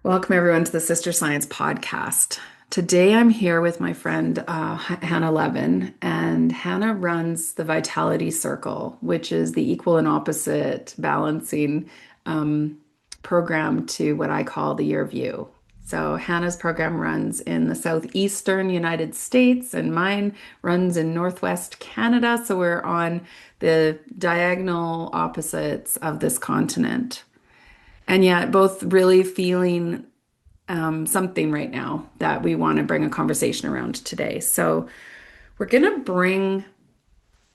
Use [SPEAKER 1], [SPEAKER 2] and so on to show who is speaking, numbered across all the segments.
[SPEAKER 1] Welcome, everyone, to the Sister Science Podcast. Today, I'm here with my friend Hannah Levin, and Hannah runs the Vitality Circle, which is the equal and opposite balancing um, program to what I call the Year of You. So, Hannah's program runs in the southeastern United States, and mine runs in northwest Canada. So, we're on the diagonal opposites of this continent. And yet, both really feeling something right now that we want to bring a conversation around today. So, we're going to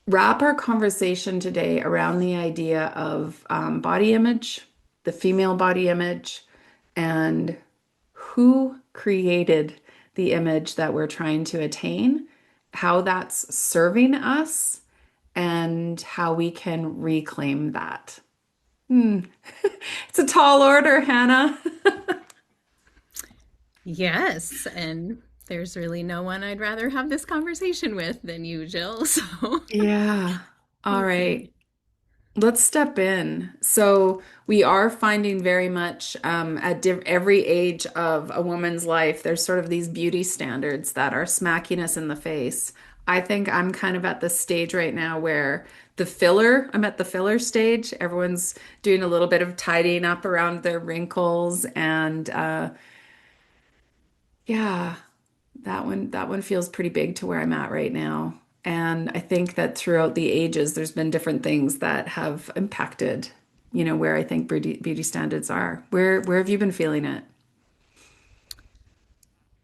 [SPEAKER 1] wrap our conversation today around the idea of body image, the female body image, and who created the image that we're trying to attain, how that's serving us, and how we can reclaim that. Hmm. It's a tall order, Hannah.
[SPEAKER 2] Yes, and there's really no one I'd rather have this conversation with than you, Jill. So
[SPEAKER 1] Yeah. All
[SPEAKER 2] okay.
[SPEAKER 1] right. Let's step in. So we are finding very much at every age of a woman's life, there's sort of these beauty standards that are smacking us in the face. I think I'm kind of at the stage right now where I'm at the filler stage. Everyone's doing a little bit of tidying up around their wrinkles and yeah, that one feels pretty big to where I'm at right now. And I think that throughout the ages, there's been different things that have impacted, where I think beauty standards are. Where have you been feeling it?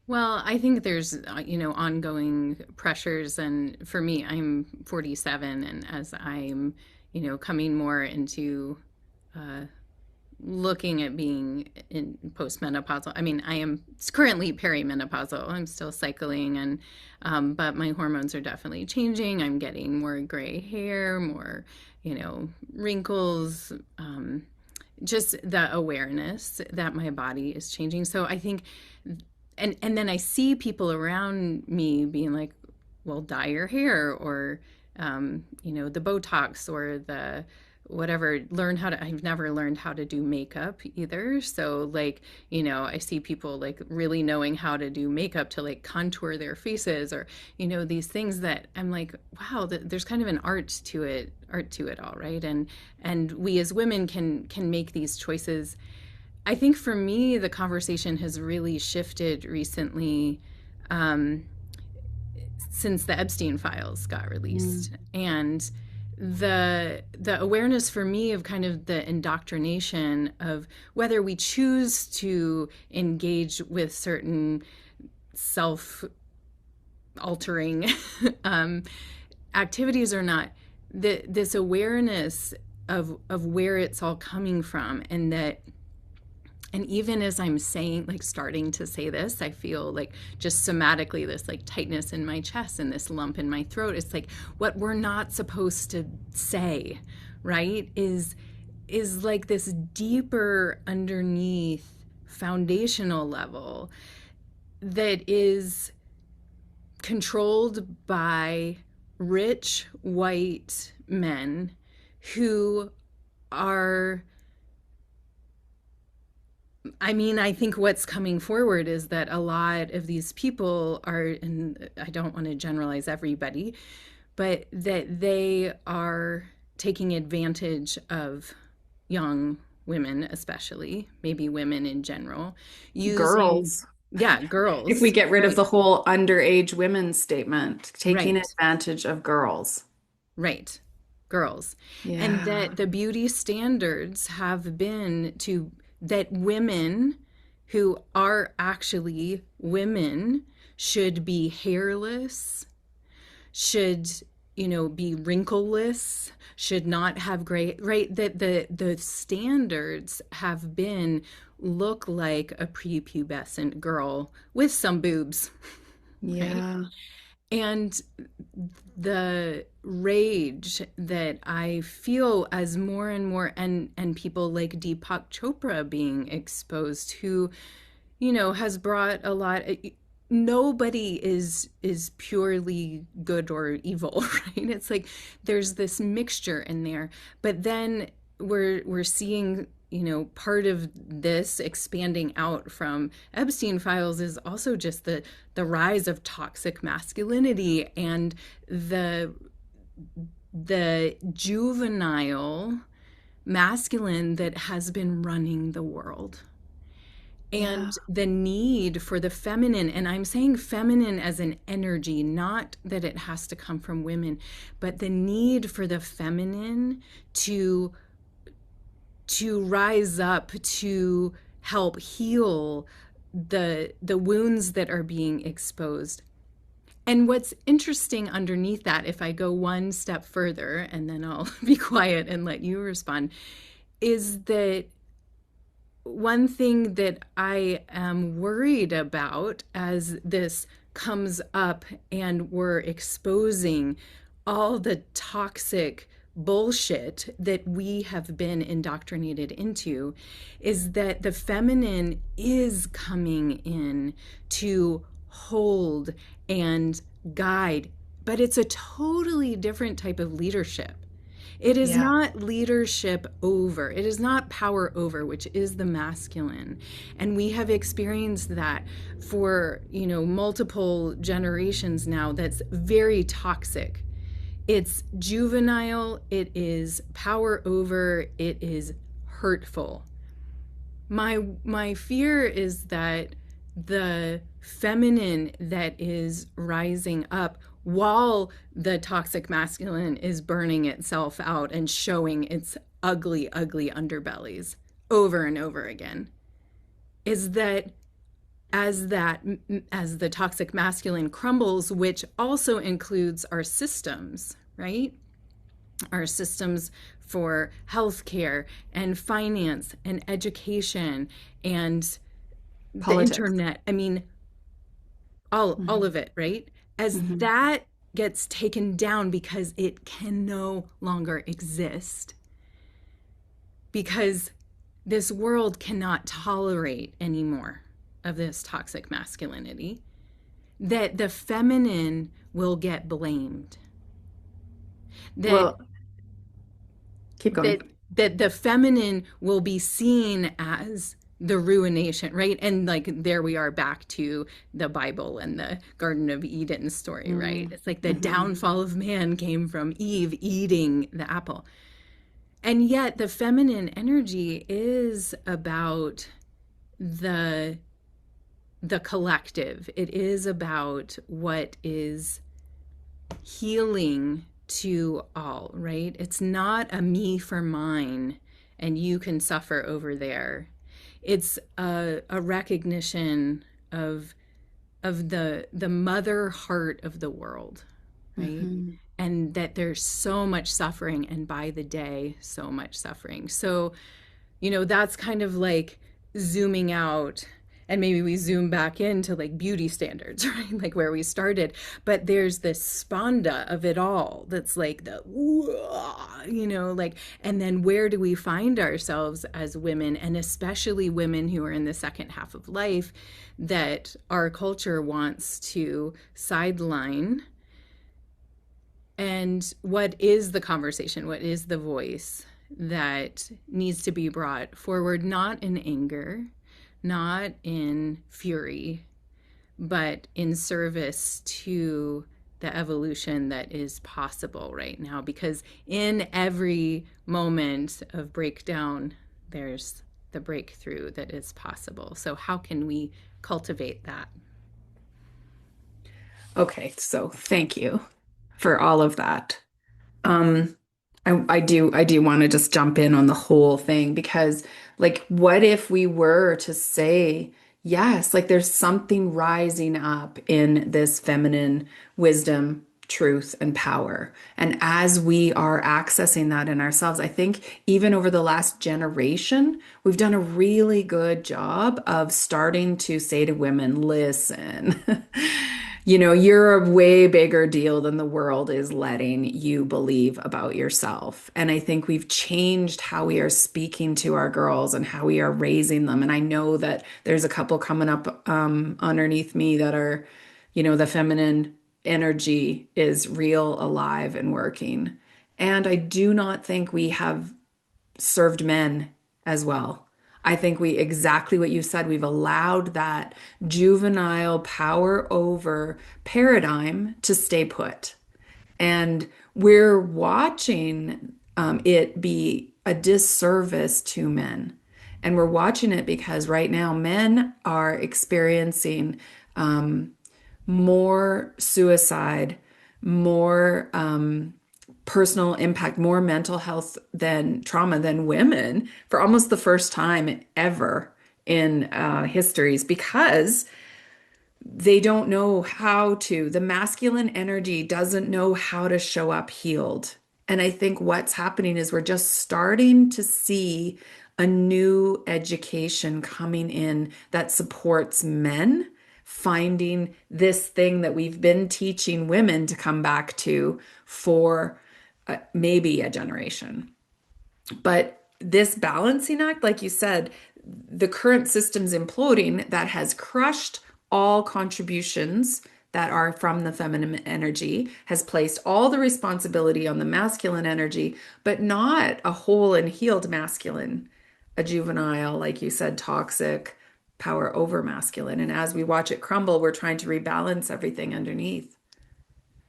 [SPEAKER 2] Well, I think there's ongoing pressures, and for me, I'm 47, and as I'm coming more into uh, looking at being in postmenopausal. I mean, I am currently perimenopausal. I'm still cycling, and but my hormones are definitely changing. I'm getting more gray hair, more wrinkles. Just the awareness that my body is changing. So I think, and then I see people around me being like, "Well, dye your hair," or the Botox or the whatever. Learn how to. I've never learned how to do makeup either. So like, I see people like really knowing how to do makeup to like contour their faces, or these things that I'm like, wow, there's kind of an art to it all, right? And we as women can make these choices. I think for me, the conversation has really shifted recently, um, since the Epstein files got
[SPEAKER 1] Mm.
[SPEAKER 2] released, and the awareness for me of kind of the indoctrination of whether we choose to engage with certain self altering um, activities or not, this awareness of where it's all coming from, and that, and even as I'm saying, like starting to say this, I feel like just somatically this like tightness in my chest and this lump in my throat. It's like what we're not supposed to say, right? Is like this deeper underneath foundational level that is controlled by rich white men who are, I mean, I think what's coming forward is that a lot of these people are, and I don't want to generalize everybody, but that they are taking advantage of young women, especially, maybe women in general, using,
[SPEAKER 1] Girls.
[SPEAKER 2] yeah,
[SPEAKER 1] If we
[SPEAKER 2] girls,
[SPEAKER 1] get rid of
[SPEAKER 2] right?
[SPEAKER 1] the whole underage women statement, taking
[SPEAKER 2] Right.
[SPEAKER 1] advantage of girls.
[SPEAKER 2] Right. Girls. And
[SPEAKER 1] Yeah.
[SPEAKER 2] that the beauty standards have been to that women who are actually women should be hairless, should, be wrinkleless, should not have gray, right? That the standards have been look like a prepubescent girl with some boobs, right?
[SPEAKER 1] Yeah.
[SPEAKER 2] And the rage that I feel as more and more, and people like Deepak Chopra being exposed, who has brought a lot. Nobody is purely good or evil, right? It's like there's this mixture in there, but then we're seeing, part of this expanding out from Epstein files is also just the rise of toxic masculinity and the the juvenile masculine that has been running the world,
[SPEAKER 1] Yeah.
[SPEAKER 2] and the need for the feminine. And I'm saying feminine as an energy, not that it has to come from women, but the need for the feminine to rise up to help heal the wounds that are being exposed. And what's interesting underneath that, if I go one step further and then I'll be quiet and let you respond, is that one thing that I am worried about as this comes up and we're exposing all the toxic bullshit that we have been indoctrinated into is that the feminine is coming in to hold and guide, but it's a totally different type of leadership. It is
[SPEAKER 1] Yeah.
[SPEAKER 2] not leadership over, it is not power over, which is the masculine. And we have experienced that for, multiple generations now. That's very toxic. It's juvenile, it is power over, it is hurtful. My fear is that the feminine that is rising up while the toxic masculine is burning itself out and showing its ugly, ugly underbellies over and over again, is that as the toxic masculine crumbles, which also includes our systems, right? Our systems for healthcare and finance and education and the
[SPEAKER 1] Politics.
[SPEAKER 2] internet. I mean, all
[SPEAKER 1] Hmm.
[SPEAKER 2] of it, right? As
[SPEAKER 1] Hmm.
[SPEAKER 2] that gets taken down because it can no longer exist, because this world cannot tolerate anymore of this toxic masculinity, that the feminine will get blamed. That
[SPEAKER 1] Well, keep
[SPEAKER 2] that
[SPEAKER 1] going.
[SPEAKER 2] that the feminine will be seen as the ruination, right? And like there we are back to the Bible and the Garden of Eden story, right? It's like the
[SPEAKER 1] Mm-hmm.
[SPEAKER 2] downfall of man came from Eve eating the apple. And yet the feminine energy is about the collective. It is about what is healing to all, right? It's not a me for mine and you can suffer over there. It's a recognition of the mother heart of the world, right?
[SPEAKER 1] Hmm.
[SPEAKER 2] And that there's so much suffering, and by the day, so much suffering. So, that's kind of like zooming out, and maybe we zoom back into like beauty standards, right? Like where we started. But there's this sponda of it all that's like like, and then where do we find ourselves as women, and especially women who are in the second half of life that our culture wants to sideline? And what is the conversation? What is the voice that needs to be brought forward, not in anger, not in fury, but in service to the evolution that is possible right now? Because in every moment of breakdown, there's the breakthrough that is possible. So, how can we cultivate that?
[SPEAKER 1] Okay, so thank you for all of that. Um, I do want to just jump in on the whole thing because, like, what if we were to say, yes, like there's something rising up in this feminine wisdom, truth, and power. And as we are accessing that in ourselves, I think even over the last generation, we've done a really good job of starting to say to women, listen. You're a way bigger deal than the world is letting you believe about yourself. And I think we've changed how we are speaking to our girls and how we are raising them. And I know that there's a couple coming up underneath me that are, the feminine energy is real, alive, and working. And I do not think we have served men as well. I think we exactly what you said, we've allowed that juvenile power over paradigm to stay put. And we're watching it be a disservice to men. And we're watching it because right now men are experiencing more suicide, more personal impact, more mental health than trauma than women for almost the first time ever in histories because they don't know how to, the masculine energy doesn't know how to show up healed. And I think what's happening is we're just starting to see a new education coming in that supports men finding this thing that we've been teaching women to come back to for maybe a generation. But this balancing act, like you said, the current system's imploding that has crushed all contributions that are from the feminine energy, has placed all the responsibility on the masculine energy, but not a whole and healed masculine, a juvenile, like you said, toxic power over masculine. And as we watch it crumble, we're trying to rebalance everything underneath.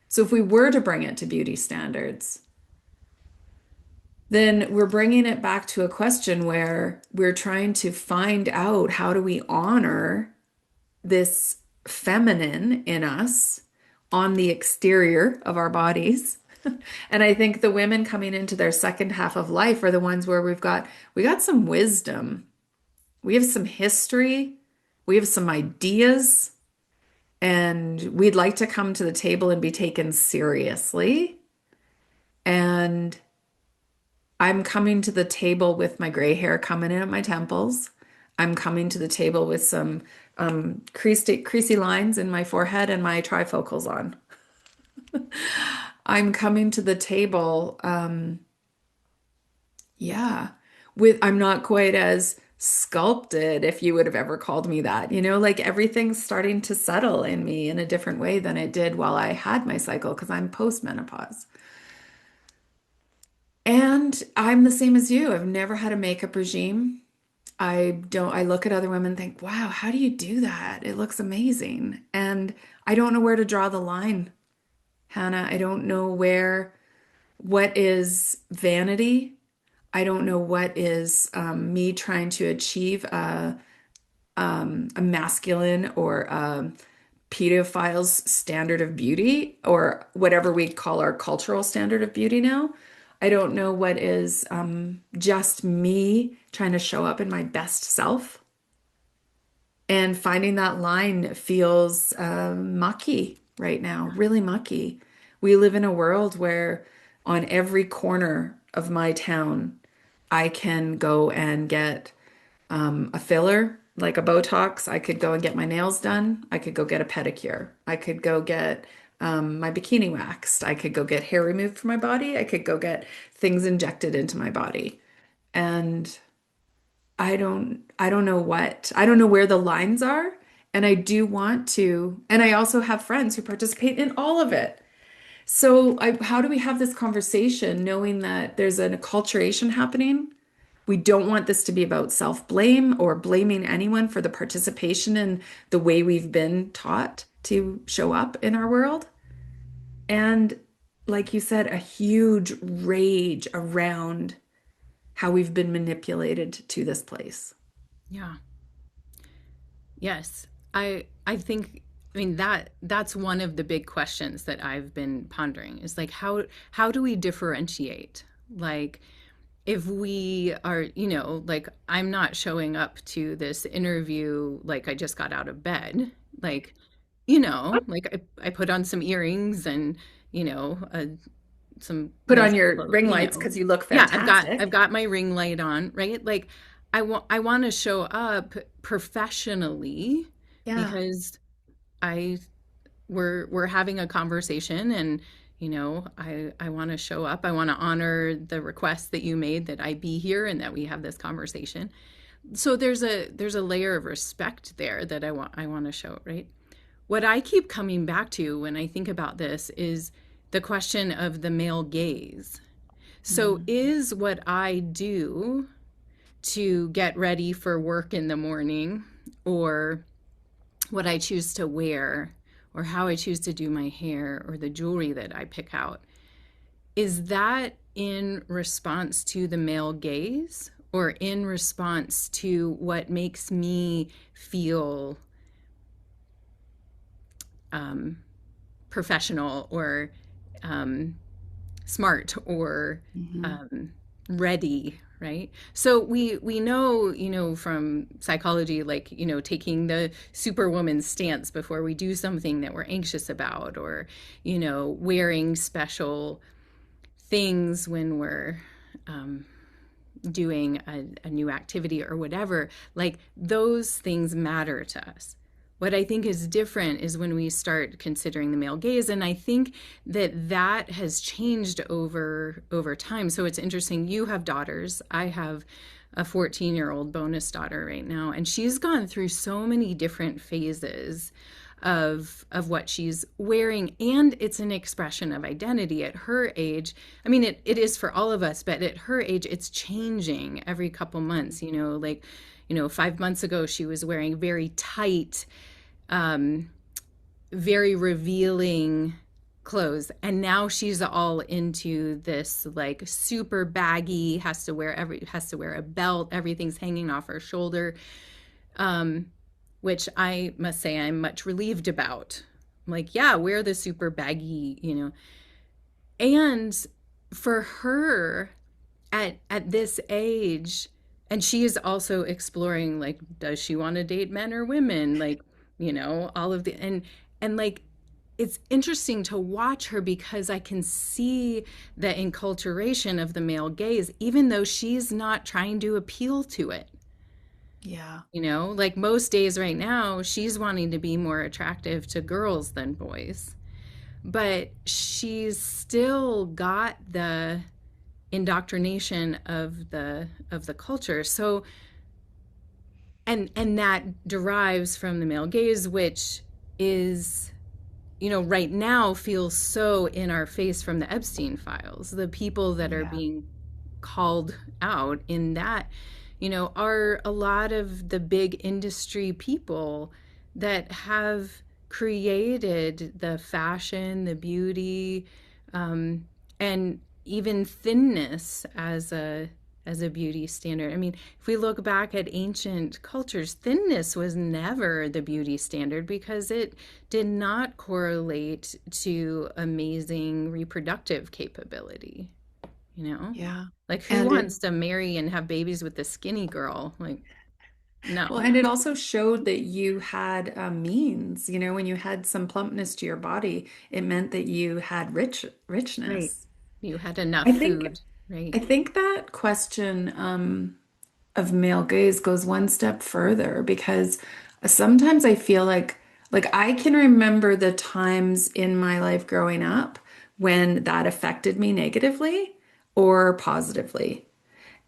[SPEAKER 1] So if we were to bring it to beauty standards, then we're bringing it back to a question where we're trying to find out how do we honor this feminine in us on the exterior of our bodies. And I think the women coming into their second half of life are the ones where we got some wisdom. We have some history, we have some ideas, and we'd like to come to the table and be taken seriously. And I'm coming to the table with my gray hair coming in at my temples. I'm coming to the table with some creasy lines in my forehead and my trifocals on. I'm coming to the table, yeah, with I'm not quite as sculpted, if you would have ever called me that. Like everything's starting to settle in me in a different way than it did while I had my cycle because I'm post-menopause. And I'm the same as you. I've never had a makeup regime. I look at other women and think, wow, how do you do that? It looks amazing. And I don't know where to draw the line, Hannah. I don't know what is vanity. I don't know what is me trying to achieve a masculine or a pedophile's standard of beauty or whatever we call our cultural standard of beauty now. I don't know what is just me trying to show up in my best self. And finding that line feels mucky right now, really mucky. We live in a world where on every corner of my town, I can go and get a filler, like a Botox. I could go and get my nails done. I could go get a pedicure. I could go get my bikini waxed. I could go get hair removed from my body. I could go get things injected into my body. And I don't know where the lines are. And I do want to, and I also have friends who participate in all of it. So how do we have this conversation knowing that there's an acculturation happening? We don't want this to be about self-blame or blaming anyone for the participation in the way we've been taught to show up in our world. And like you said, a huge rage around how we've been manipulated to this place.
[SPEAKER 2] Yeah. Yes. I think I mean that's one of the big questions that I've been pondering is like how do we differentiate? Like if we are, like I'm not showing up to this interview like I just got out of bed. Like, like I put on some earrings and, some
[SPEAKER 1] Put on
[SPEAKER 2] nice
[SPEAKER 1] your
[SPEAKER 2] clothes,
[SPEAKER 1] ring lights because you look
[SPEAKER 2] Yeah, I've
[SPEAKER 1] fantastic.
[SPEAKER 2] got my ring light on, right? Like I want to show up professionally
[SPEAKER 1] Yeah.
[SPEAKER 2] because I we're having a conversation and I want to show up. I want to honor the request that you made that I be here and that we have this conversation. So there's a layer of respect there that I want to show, right? What I keep coming back to when I think about this is the question of the male gaze. So
[SPEAKER 1] Mm.
[SPEAKER 2] is what I do to get ready for work in the morning, or what I choose to wear, or how I choose to do my hair, or the jewelry that I pick out, is that in response to the male gaze or in response to what makes me feel um, professional or um, smart or
[SPEAKER 1] Mhm.
[SPEAKER 2] um, ready, right? So we know, from psychology, like, taking the superwoman stance before we do something that we're anxious about, or wearing special things when we're um, doing a new activity or whatever. Like, those things matter to us. What I think is different is when we start considering the male gaze, and I think that has changed over time. So it's interesting. You have daughters. I have a 14-year-old bonus daughter right now, and she's gone through so many different phases of what she's wearing, and it's an expression of identity at her age. I mean, it is for all of us, but at her age it's changing every couple months. 5 months ago she was wearing very tight, um, very revealing clothes, and now she's all into this, like, super baggy, has to wear a belt, everything's hanging off her shoulder, um, which I must say I'm much relieved about. I'm like, yeah, wear the super baggy. And for her, at this age, and she is also exploring, like, does she want to date men or women? Like, all of the, and like, it's interesting to watch her because I can see the enculturation of the male gaze, even though she's not trying to appeal to it.
[SPEAKER 1] Yeah.
[SPEAKER 2] Like, most days right now, she's wanting to be more attractive to girls than boys. But she's still got the indoctrination of the culture. So, and that derives from the male gaze, which is, right now feels so in our face from the Epstein files. The people that are
[SPEAKER 1] Yeah.
[SPEAKER 2] being called out in that, are a lot of the big industry people that have created the fashion, the beauty, um, and even thinness as a beauty standard. I mean, if we look back at ancient cultures, thinness was never the beauty standard because it did not correlate to amazing reproductive capability, you know?
[SPEAKER 1] Yeah.
[SPEAKER 2] Like, who
[SPEAKER 1] And it
[SPEAKER 2] wants to marry and have babies with a skinny girl? Like,
[SPEAKER 1] Well,
[SPEAKER 2] no.
[SPEAKER 1] and it also showed that you had means, when you had some plumpness to your body, it meant that you had
[SPEAKER 2] Right.
[SPEAKER 1] richness.
[SPEAKER 2] You had enough
[SPEAKER 1] I think
[SPEAKER 2] food, right?
[SPEAKER 1] I think that question of male gaze goes one step further because sometimes I feel like I can remember the times in my life growing up when that affected me negatively or positively.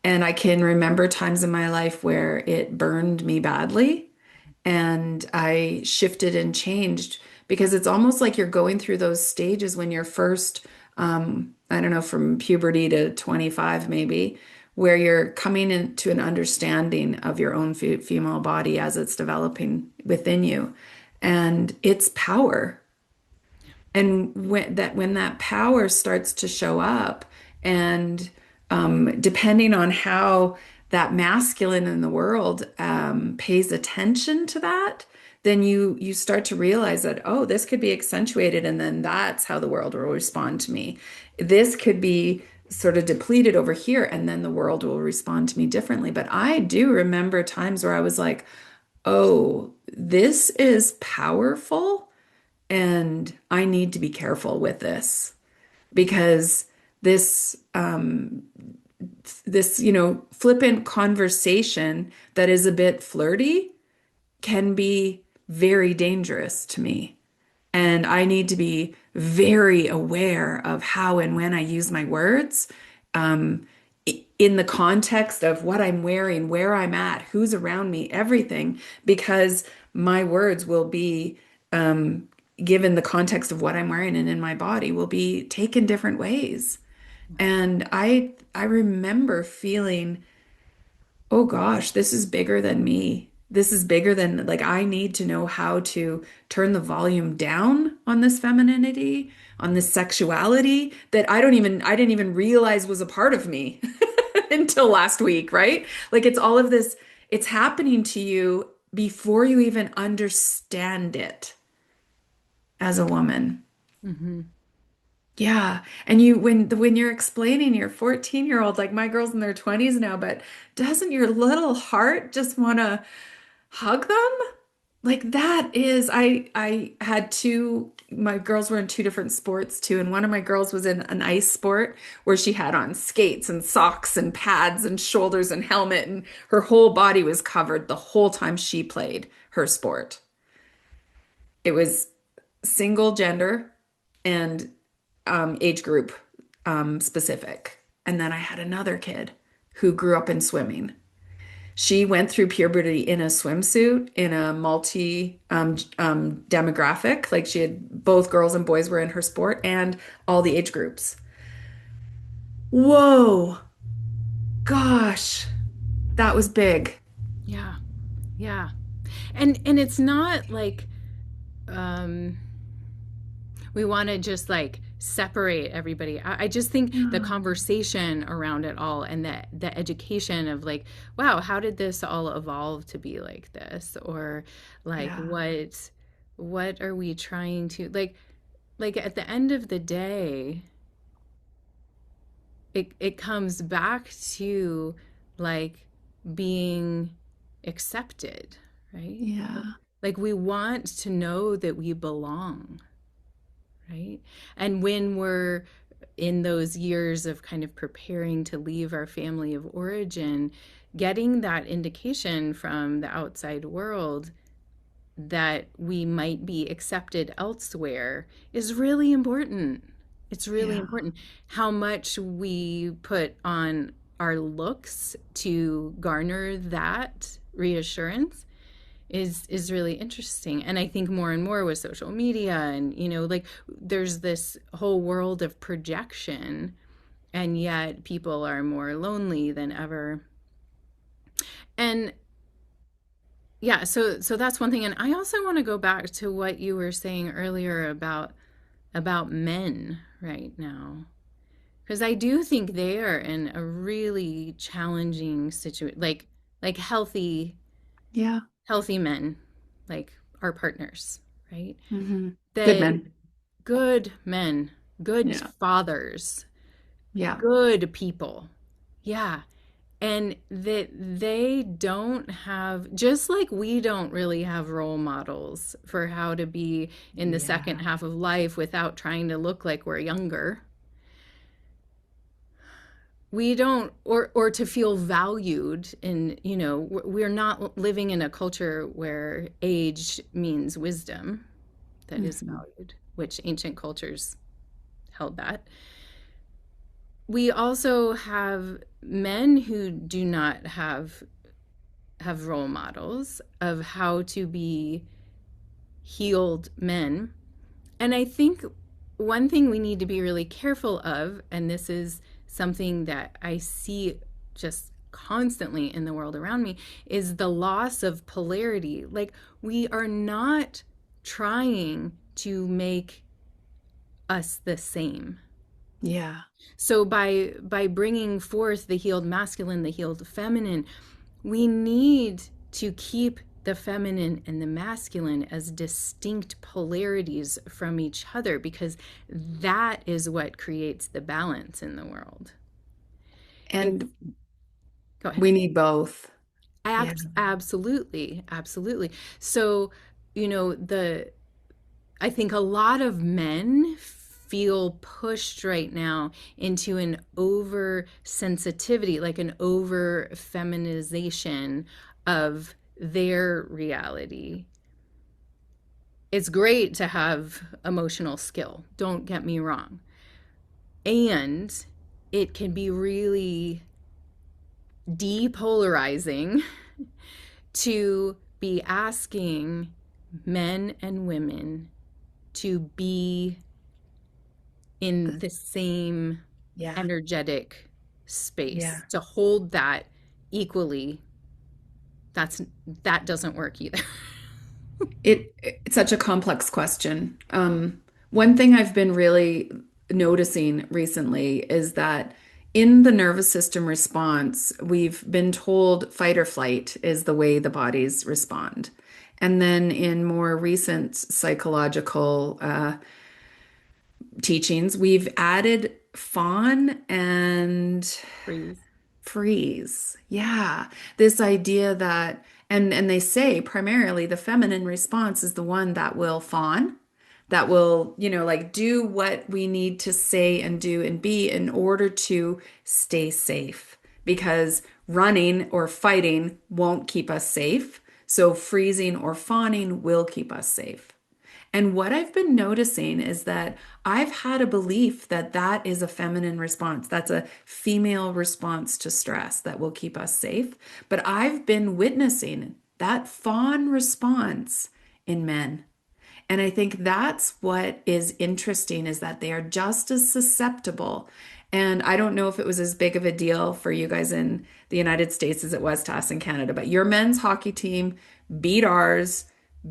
[SPEAKER 1] And I can remember times in my life where it burned me badly and I shifted and changed because it's almost like you're going through those stages when you're first, I don't know, from puberty to 25 maybe, where you're coming into an understanding of your own female body as it's developing within you and its power. And when that power starts to show up, and depending on how that masculine in the world pays attention to that, then you start to realize that, oh, this could be accentuated, and then that's how the world will respond to me. This could be sort of depleted over here, and then the world will respond to me differently. But I do remember times where I was like, oh, this is powerful and I need to be careful with this because this flippant conversation that is a bit flirty can be very dangerous to me. And I need to be very aware of how and when I use my words, in the context of what I'm wearing, where I'm at, who's around me, everything, because my words will be, given the context of what I'm wearing and in my body, will be taken different ways. And I remember feeling, oh gosh, this is bigger than me. This is bigger than, like, I need to know how to turn the volume down on this femininity, on this sexuality that I didn't even realize was a part of me until last week, right? Like, it's all of this, it's happening to you before you even understand it as a woman.
[SPEAKER 2] Hmm.
[SPEAKER 1] Yeah. And you when you're explaining your 14-year-old, like my girl's in their 20s now, but doesn't your little heart just want to hug them? Like that is I had two my girls were in two different sports too, and one of my girls was in an ice sport where she had on skates and socks and pads and shoulders and helmet, and her whole body was covered the whole time she played her sport. It was single gender and age group specific. And then I had another kid who grew up in swimming. She went through puberty in a swimsuit in a multi demographic. Like she had both girls and boys were in her sport and all the age groups. Whoa, gosh, that was big.
[SPEAKER 2] Yeah. Yeah. And it's not like um we want to just like separate everybody. I just think the
[SPEAKER 1] Yeah.
[SPEAKER 2] conversation around it all and the education of like, wow, how did this all evolve to be like this? Or like
[SPEAKER 1] Yeah.
[SPEAKER 2] what are we trying to like at the end of the day, it comes back to like being accepted, right?
[SPEAKER 1] Yeah.
[SPEAKER 2] Like we want to know that we belong, right? And when we're in those years of kind of preparing to leave our family of origin, getting that indication from the outside world that we might be accepted elsewhere is really important. It's really
[SPEAKER 1] Yeah.
[SPEAKER 2] important how much we put on our looks to garner that reassurance is really interesting. And I think more and more with social media and like there's this whole world of projection, and yet people are more lonely than ever. And yeah, so that's one thing. And I also want to go back to what you were saying earlier about men right now, because I do think they are in a really challenging situation, like
[SPEAKER 1] Yeah.
[SPEAKER 2] healthy men, like our partners, right?
[SPEAKER 1] Hmm. Good
[SPEAKER 2] That
[SPEAKER 1] men.
[SPEAKER 2] good men, good
[SPEAKER 1] Yeah.
[SPEAKER 2] fathers,
[SPEAKER 1] Yeah.
[SPEAKER 2] good people. Yeah. And that they don't have, just like we don't really have role models for how to be in the second
[SPEAKER 1] Yeah.
[SPEAKER 2] half of life without trying to look like we're younger. We don't, or to feel valued in, we're not living in a culture where age means wisdom that is
[SPEAKER 1] Hmm.
[SPEAKER 2] valued, which ancient cultures held that. We also have men who do not have role models of how to be healed men. And I think one thing we need to be really careful of, and this is something that I see just constantly in the world around me, is the loss of polarity. Like we are not trying to make us the same.
[SPEAKER 1] Yeah.
[SPEAKER 2] So by bringing forth the healed masculine, the healed feminine, we need to keep the feminine and the masculine as distinct polarities from each other, because that is what creates the balance in the world. It's,
[SPEAKER 1] And
[SPEAKER 2] go ahead.
[SPEAKER 1] we need both. Yeah.
[SPEAKER 2] Absolutely, absolutely. So, the I think a lot of men feel pushed right now into an over sensitivity, like an over feminization of their reality. It's great to have emotional skill, don't get me wrong. And it can be really depolarizing to be asking men and women to be in the same.
[SPEAKER 1] Yeah.
[SPEAKER 2] energetic
[SPEAKER 1] Yeah.
[SPEAKER 2] space to hold that equally. That's that doesn't work either.
[SPEAKER 1] It's such a complex question. One thing I've been really noticing recently is that in the nervous system response, we've been told fight or flight is the way the bodies respond. And then in more recent psychological teachings, we've added fawn and
[SPEAKER 2] Freeze.
[SPEAKER 1] freeze. Yeah. This idea that and they say primarily the feminine response is the one that will fawn, that will, like do what we need to say and do and be in order to stay safe. Because running or fighting won't keep us safe. So freezing or fawning will keep us safe. And what I've been noticing is that I've had a belief that that is a feminine response. That's a female response to stress that will keep us safe. But I've been witnessing that fawn response in men. And I think that's what is interesting is that they are just as susceptible. And I don't know if it was as big of a deal for you guys in the United States as it was to us in Canada, but your men's hockey team beat ours.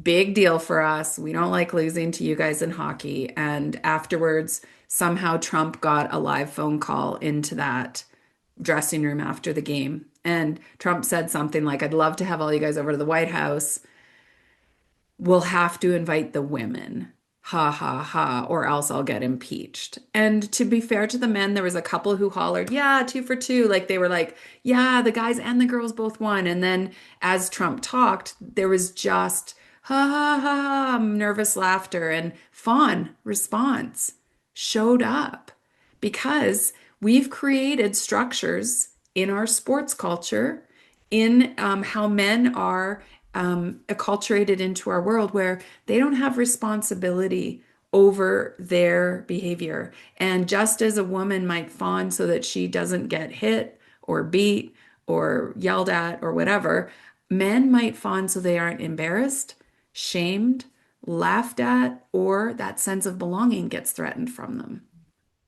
[SPEAKER 1] Big deal for us. We don't like losing to you guys in hockey. And afterwards, somehow Trump got a live phone call into that dressing room after the game. And Trump said something like, I'd love to have all you guys over to the White House. We'll have to invite the women. Ha ha ha, or else I'll get impeached. And to be fair to the men, there was a couple who hollered, yeah, 2 for 2. Like they were like, yeah, the guys and the girls both won. And then as Trump talked, there was just ha ha ha, ha nervous laughter and fawn response showed up because we've created structures in our sports culture, in how men are acculturated into our world where they don't have responsibility over their behavior. And just as a woman might fawn so that she doesn't get hit or beat or yelled at or whatever, men might fawn so they aren't embarrassed, shamed, laughed at, or that sense of belonging gets threatened from them.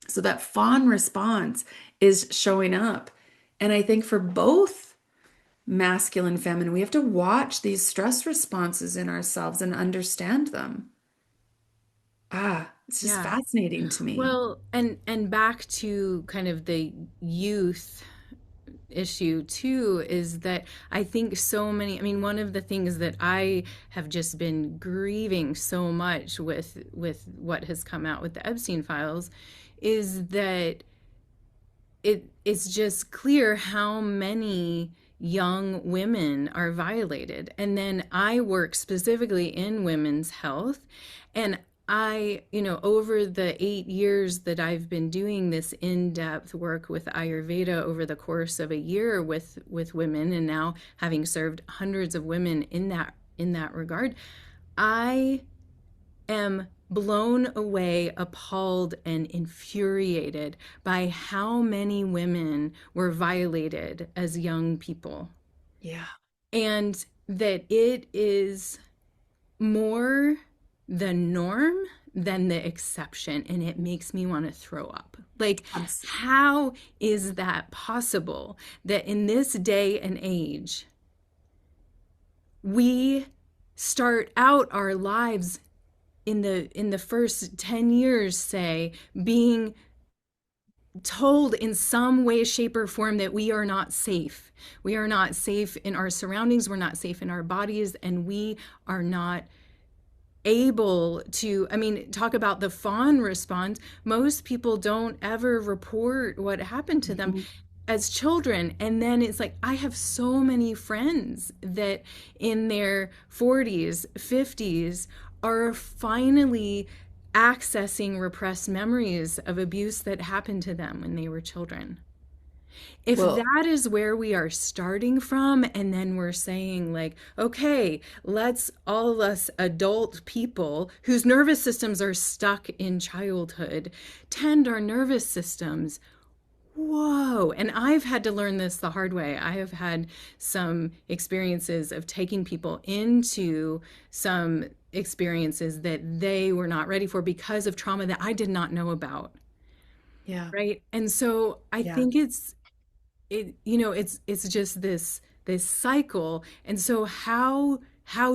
[SPEAKER 1] So that fawn response is showing up. And I think for both masculine, feminine, we have to watch these stress responses in ourselves and understand them. It's just
[SPEAKER 2] Yeah.
[SPEAKER 1] fascinating to me.
[SPEAKER 2] Well, and back to kind of the youth issue too is that I think so many, I mean, one of the things that I have just been grieving so much with what has come out with the Epstein files is that it's just clear how many young women are violated. And then I work specifically in women's health. And over the 8 years that I've been doing this in-depth work with Ayurveda over the course of a year with women, and now having served hundreds of women in that regard, I am blown away, appalled, and infuriated by how many women were violated as young people.
[SPEAKER 1] Yeah,
[SPEAKER 2] And that it is more the norm than the exception. And it makes me want to throw up. Like,
[SPEAKER 1] absolutely.
[SPEAKER 2] how is that possible that in this day and age, we start out our lives in the first 10 years, say, being told in some way, shape, or form that we are not safe. We are not safe in our surroundings, we're not safe in our bodies, and we are not able to, I mean, talk about the fawn response. Most people don't ever report what happened to them
[SPEAKER 1] Mhm.
[SPEAKER 2] as children. And then it's like, I have so many friends that in their 40s, 50s are finally accessing repressed memories of abuse that happened to them when they were children. If
[SPEAKER 1] Well,
[SPEAKER 2] that is where we are starting from, and then we're saying, like, okay, let's all of us adult people whose nervous systems are stuck in childhood tend our nervous systems. Whoa. And I've had to learn this the hard way. I have had some experiences of taking people into some experiences that they were not ready for because of trauma that I did not know about.
[SPEAKER 1] Yeah.
[SPEAKER 2] right? And so I
[SPEAKER 1] Yeah.
[SPEAKER 2] think it's just this cycle. And so how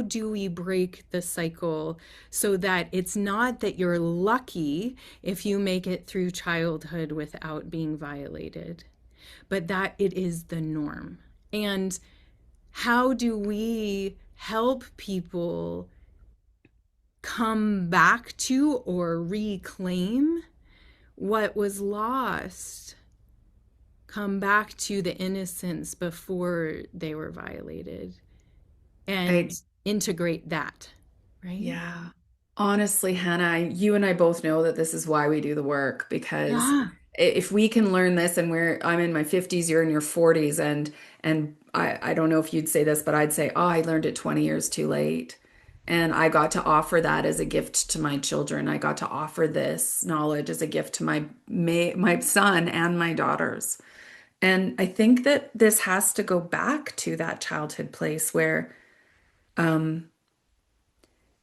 [SPEAKER 2] do we break the cycle so that it's not that you're lucky if you make it through childhood without being violated, but that it is the norm? And how do we help people come back to or reclaim what was lost, come back to the innocence before they were violated,
[SPEAKER 1] I
[SPEAKER 2] and integrate that, right?
[SPEAKER 1] Yeah. Honestly, Hannah, you and I both know that this is why we do the work because
[SPEAKER 2] Yeah.
[SPEAKER 1] if we can learn this and I'm in my 50s, you're in your 40s and I don't know if you'd say this, but I'd say, "Oh, I learned it 20 years too late." And I got to offer that as a gift to my children. I got to offer this knowledge as a gift to my son and my daughters. And I think that this has to go back to that childhood place where um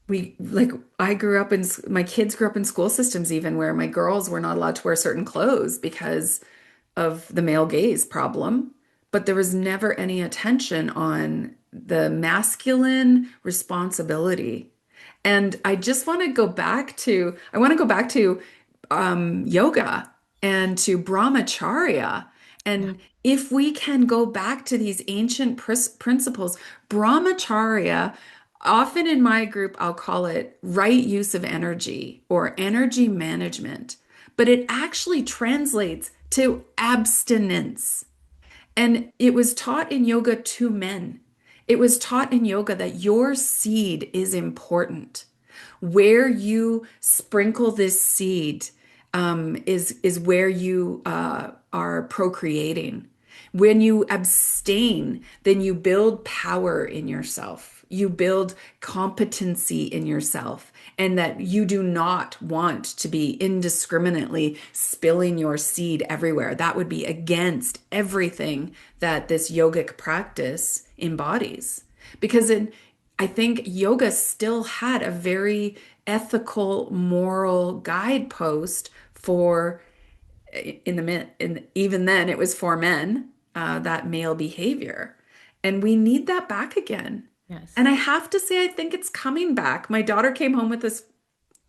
[SPEAKER 1] we like I grew up in my kids grew up in school systems even where my girls were not allowed to wear certain clothes because of the male gaze problem, but there was never any attention on the masculine responsibility. And I want to go back to yoga and to brahmacharya.
[SPEAKER 2] Yeah.
[SPEAKER 1] And if we can go back to these ancient principles, brahmacharya, often in my group, I'll call it right use of energy or energy management, but it actually translates to abstinence. And it was taught in yoga to men. It was taught in yoga that your seed is important. Where you sprinkle this seed is where you are procreating. When you abstain, then you build power in yourself. You build competency in yourself, and that you do not want to be indiscriminately spilling your seed everywhere. That would be against everything that this yogic practice embodies. Because I think yoga still had a very ethical, moral guidepost for even then it was for men, that male behavior. And we need that back again.
[SPEAKER 2] Yes.
[SPEAKER 1] And I have to say, I think it's coming back. My daughter came home with this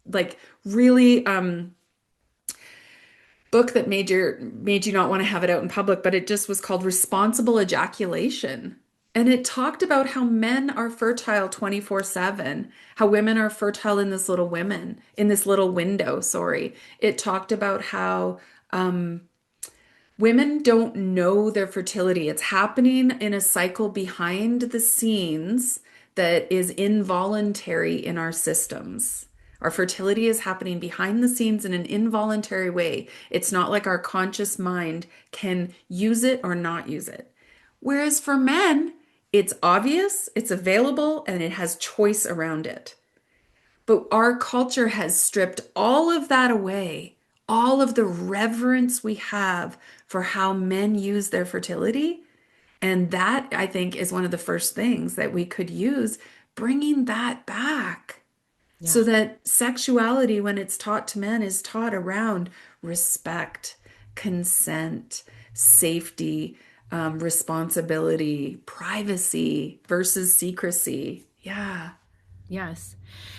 [SPEAKER 1] like really book that made you not want to have it out in public, but it just was called Responsible Ejaculation. And it talked about how men are fertile 24/7, how women are fertile in this little window, sorry. It talked about how women don't know their fertility. It's happening in a cycle behind the scenes that is involuntary in our systems. Our fertility is happening behind the scenes in an involuntary way. It's not like our conscious mind can use it or not use it. Whereas for men, it's obvious, it's available, and it has choice around it. But our culture has stripped all of that away, all of the reverence we have for how men use their fertility. And that, I think, is one of the first things that we could use, bringing that back
[SPEAKER 2] Yeah.
[SPEAKER 1] so that sexuality, when it's taught to men, is taught around respect, consent, safety, responsibility, privacy versus secrecy. Yeah.
[SPEAKER 2] Yes.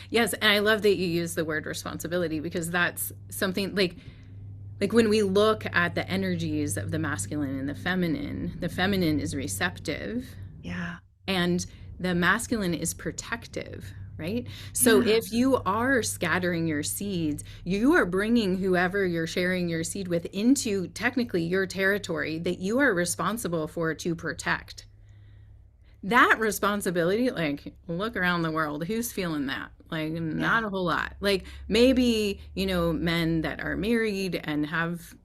[SPEAKER 2] Yes, and I love that you use the word responsibility, because that's something like when we look at the energies of the feminine is receptive
[SPEAKER 1] Yeah.
[SPEAKER 2] and the masculine is protective, right? So
[SPEAKER 1] Yeah.
[SPEAKER 2] if you are scattering your seeds, you are bringing whoever you're sharing your seed with into technically your territory that you are responsible for to protect. That responsibility, like, look around the world, who's feeling that? Like,
[SPEAKER 1] Yeah.
[SPEAKER 2] not a whole lot. Like, maybe, men that are married and have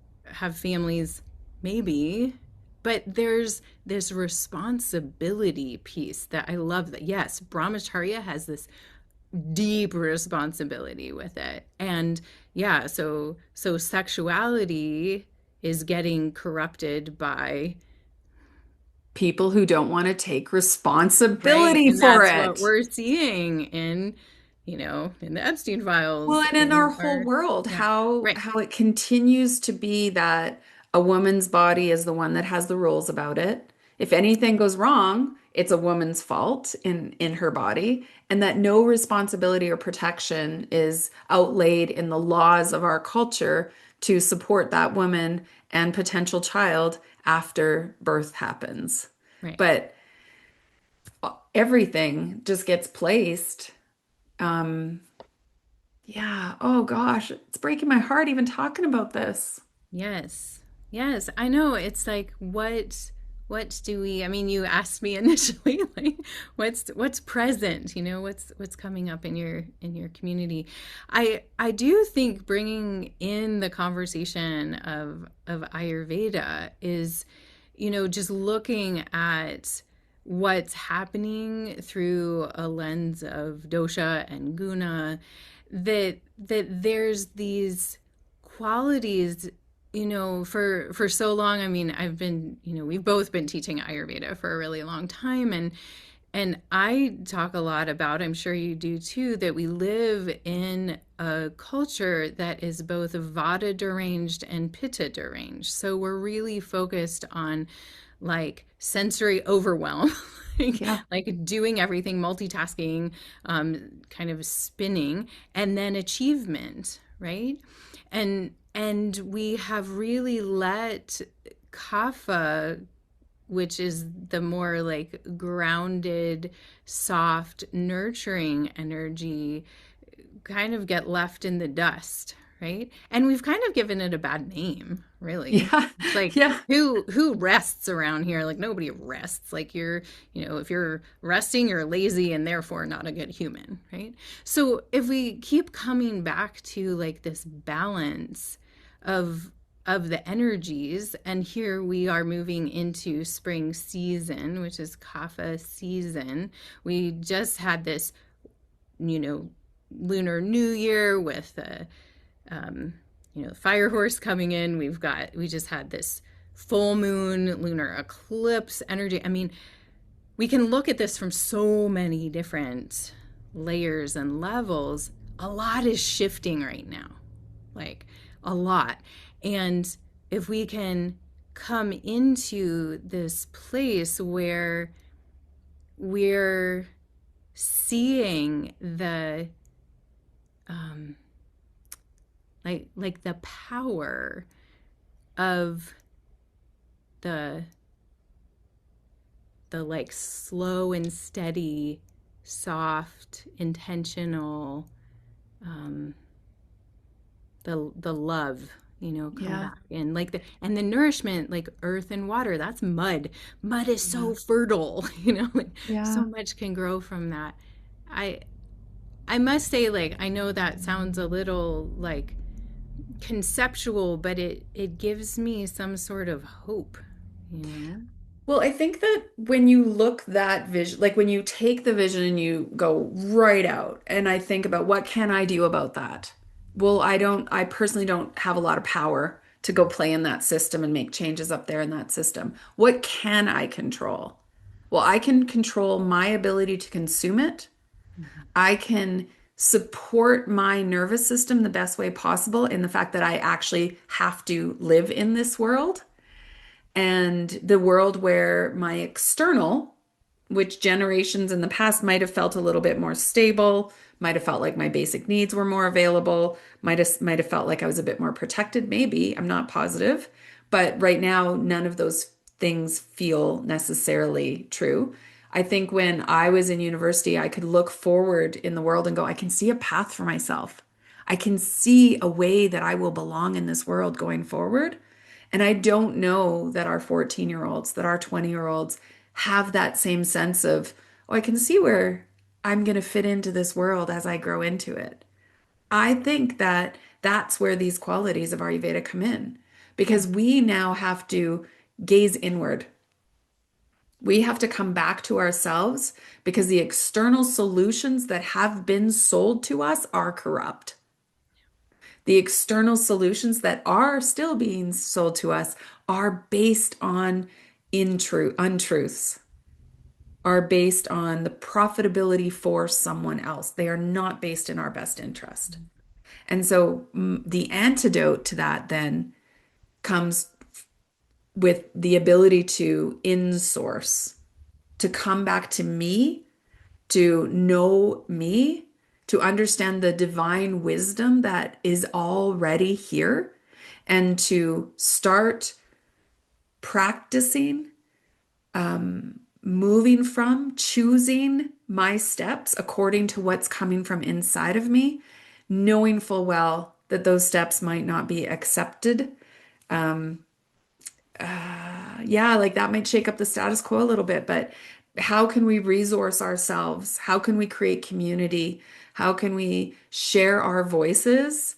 [SPEAKER 2] families, maybe, but there's this responsibility piece that I love. That, yes, brahmacharya has this deep responsibility with it. And yeah, so sexuality is getting corrupted by,
[SPEAKER 1] People who don't want to take
[SPEAKER 2] right?
[SPEAKER 1] responsibility
[SPEAKER 2] And
[SPEAKER 1] for
[SPEAKER 2] that's what
[SPEAKER 1] it.
[SPEAKER 2] we're seeing in, in the Epstein
[SPEAKER 1] Well,
[SPEAKER 2] files,
[SPEAKER 1] and in our
[SPEAKER 2] in
[SPEAKER 1] whole
[SPEAKER 2] our,
[SPEAKER 1] world,
[SPEAKER 2] yeah, right.
[SPEAKER 1] how it continues to be that a woman's body is the one that has the rules about it. If anything goes wrong, it's a woman's fault in her body, and that no responsibility or protection is outlaid in the laws of our culture to support that woman and potential child after birth happens.
[SPEAKER 2] Right.
[SPEAKER 1] But everything just gets placed. Um, Yeah. Oh gosh, it's breaking my heart even talking about this.
[SPEAKER 2] Yes. Yes. I know. It's like what do we, I mean, you asked me initially, like what's present, what's coming up in your community. I do think bringing in the conversation of Ayurveda is, just looking at what's happening through a lens of dosha and guna, that there's these qualities, for so long. I mean, I've been, we've both been teaching Ayurveda for a really long time, and I talk a lot about, I'm sure you do too, that we live in a culture that is both Vata deranged and Pitta deranged. So we're really focused on like sensory overwhelm, like,
[SPEAKER 1] Yeah.
[SPEAKER 2] like doing everything, multitasking, kind of spinning, and then achievement, right? And we have really let kapha, which is the more like grounded, soft, nurturing energy, kind of get left in the dust, right? And we've kind of given it a bad name, really.
[SPEAKER 1] Yeah.
[SPEAKER 2] It's like
[SPEAKER 1] Yeah.
[SPEAKER 2] who rests around here? Like nobody rests. Like if you're resting, you're lazy and therefore not a good human, right? So if we keep coming back to like this balance of the energies, and here we are moving into spring season, which is kapha season. We just had this, you know lunar new year with the fire horse coming in. We just had this full moon lunar eclipse energy. I mean, we can look at this from so many different layers and levels. A lot is shifting right now, like a lot. And if we can come into this place where we're seeing the um, like the power of the like slow and steady, soft, intentional, um, the love, come
[SPEAKER 1] Yeah.
[SPEAKER 2] back, and like the nourishment, like earth and water. That's mud. Mud is
[SPEAKER 1] Yeah.
[SPEAKER 2] so fertile, like so
[SPEAKER 1] Yeah.
[SPEAKER 2] much can grow from that. I I must say, like, I know that sounds a little like conceptual, but it gives me some sort of hope, you know?
[SPEAKER 1] Well, I think that when you look that vision, like when you take the vision and you go right out, and I think about what can I do about that? Well, I personally don't have a lot of power to go play in that system and make changes up there in that system. What can I control? Well, I can control my ability to consume it.
[SPEAKER 2] Mhm.
[SPEAKER 1] I can support my nervous system the best way possible in the fact that I actually have to live in this world and the world where my external, which generations in the past might have felt a little bit more stable, might have felt like my basic needs were more available, might have felt like I was a bit more protected, maybe. I'm not positive. But right now, none of those things feel necessarily true. I think when I was in university, I could look forward in the world and go, I can see a path for myself. I can see a way that I will belong in this world going forward. And I don't know that our 14-year-olds, that our 20-year-olds have that same sense of, oh, I can see where I'm going to fit into this world as I grow into it. I think that that's where these qualities of Ayurveda come in
[SPEAKER 2] Yeah.
[SPEAKER 1] because we now have to gaze inward. We have to come back to ourselves because the external solutions that have been sold to us are corrupt. The external solutions that are still being sold to us are based on untruths. are based on the profitability for someone else. They are not based in our best interest. And so the antidote to that then comes with the ability to insource, to come back to me, to know me, to understand the divine wisdom that is already here, and to start practicing, moving from, choosing my steps according to what's coming from inside of me, knowing full well that those steps might not be accepted. Yeah, like that might shake up the status quo a little bit, but how can we resource ourselves? How can we create community? How can we share our voices,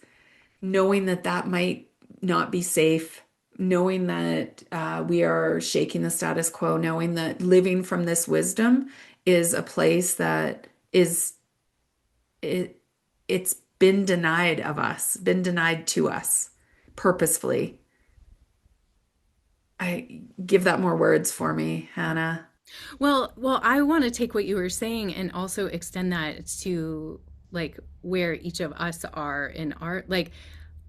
[SPEAKER 1] knowing that that might not be safe, knowing that we are shaking the status quo, knowing that living from this wisdom is a place that is it it's been denied of us, been denied to us purposefully. I give that more words for me, Hannah.
[SPEAKER 2] Well, I want to take what you were saying and also extend that to like where each of us are in our like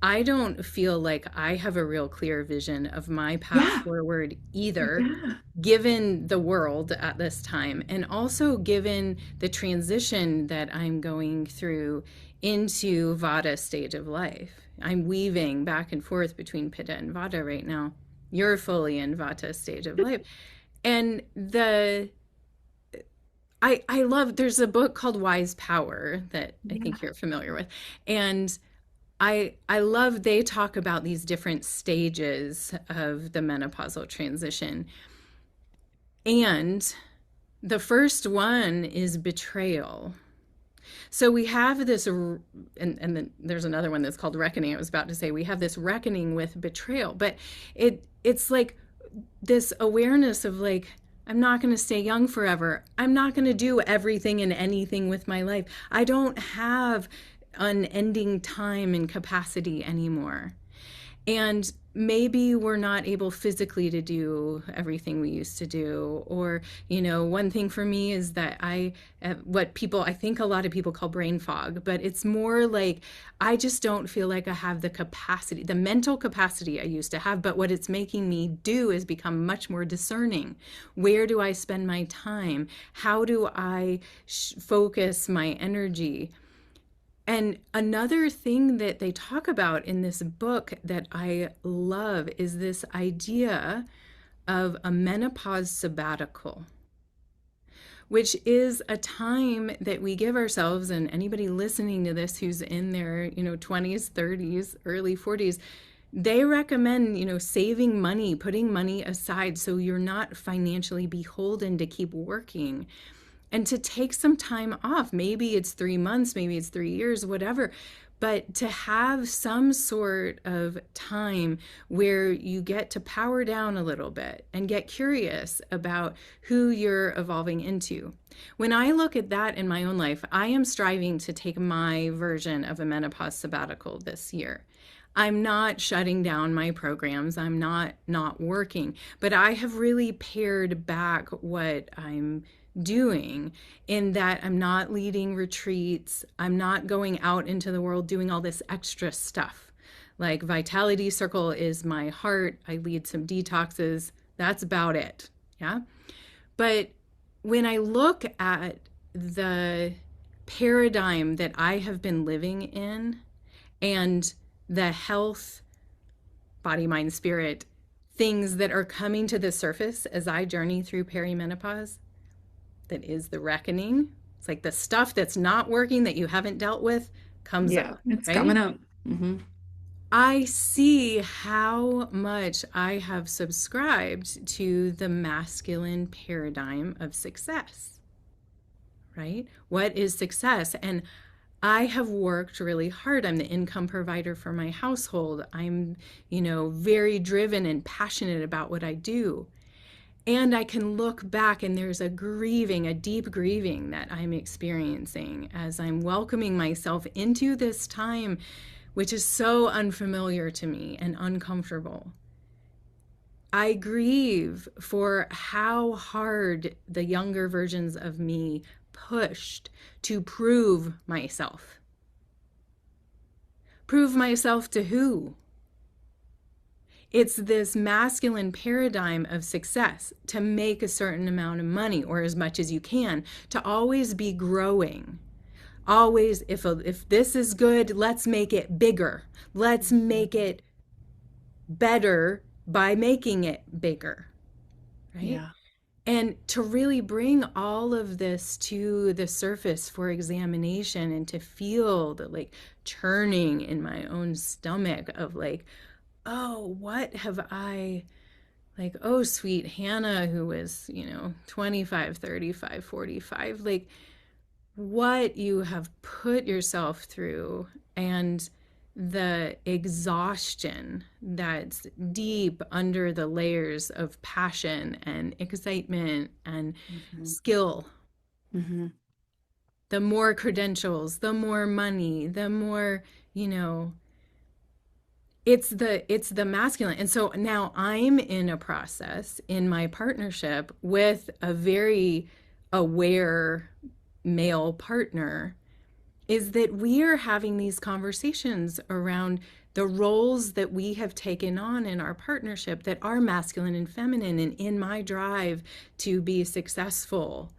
[SPEAKER 2] I don't feel like I have a real clear vision of my path
[SPEAKER 1] Yeah,
[SPEAKER 2] forward either,
[SPEAKER 1] yeah,
[SPEAKER 2] given the world at this time, and also given the transition that I'm going through into Vata stage of life. I'm weaving back and forth between Pitta and Vata right now. You're fully in Vata stage of life. And I love there's a book called Wise Power that I think
[SPEAKER 1] yeah.
[SPEAKER 2] you're familiar with. And I love they talk about these different stages of the menopausal transition. And the first one is betrayal. So we have this, and then there's another one that's called reckoning. I was about to say we have this reckoning with betrayal, but it's like this awareness of like, I'm not going to stay young forever. I'm not going to do everything and anything with my life. I don't have unending time and capacity anymore. And maybe we're not able physically to do everything we used to do. Or, one thing for me is that what people, I think a lot of people call brain fog, but it's more like I just don't feel like I have the capacity, the mental capacity I used to have. But what it's making me do is become much more discerning. Where do I spend my time? How do I focus my energy? And another thing that they talk about in this book that I love is this idea of a menopause sabbatical, which is a time that we give ourselves, and anybody listening to this who's in their, 20s, 30s, early 40s, they recommend, saving money, putting money aside so you're not financially beholden to keep working and to take some time off. Maybe it's 3 months, maybe it's 3 years, whatever. But to have some sort of time where you get to power down a little bit and get curious about who you're evolving into. When I look at that in my own life, I am striving to take my version of a menopause sabbatical this year. I'm not shutting down my programs. I'm not working, but I have really pared back what I'm doing in that I'm not leading retreats. I'm not going out into the world doing all this extra stuff. Like Vitality Circle is my heart. I lead some detoxes. That's about it. Yeah. But when I look at the paradigm that I have been living in and the health, body, mind, spirit things that are coming to the surface as I journey through perimenopause, that is the reckoning. It's like the stuff that's not working that you haven't dealt with comes
[SPEAKER 1] Yeah,
[SPEAKER 2] up,
[SPEAKER 1] it's coming
[SPEAKER 2] right?
[SPEAKER 1] up.
[SPEAKER 2] I see how much I have subscribed to the masculine paradigm of success, right? What is success? And I have worked really hard. I'm the income provider for my household. I'm, very driven and passionate about what I do. And I can look back and there's a grieving, a deep grieving that I'm experiencing as I'm welcoming myself into this time, which is so unfamiliar to me and uncomfortable. I grieve for how hard the younger versions of me pushed to prove myself. Prove myself to who? It's this masculine paradigm of success to make a certain amount of money or as much as you can, to always be growing. Always, if this is good, let's make it bigger. Let's make it better by making it bigger, right?
[SPEAKER 1] Yeah.
[SPEAKER 2] And to really bring all of this to the surface for examination and to feel the like churning in my own stomach of like, oh, what have I, like, oh, sweet Hannah, who was, 25, 35, 45, like what you have put yourself through and the exhaustion that's deep under the layers of passion and excitement and
[SPEAKER 1] Hmm.
[SPEAKER 2] skill.
[SPEAKER 1] Hmm.
[SPEAKER 2] The more credentials, the more money, the more, you know, it's the masculine. And so now I'm in a process in my partnership with a very aware male partner, is that we are having these conversations around the roles that we have taken on in our partnership that are masculine and feminine. And in my drive to be successful,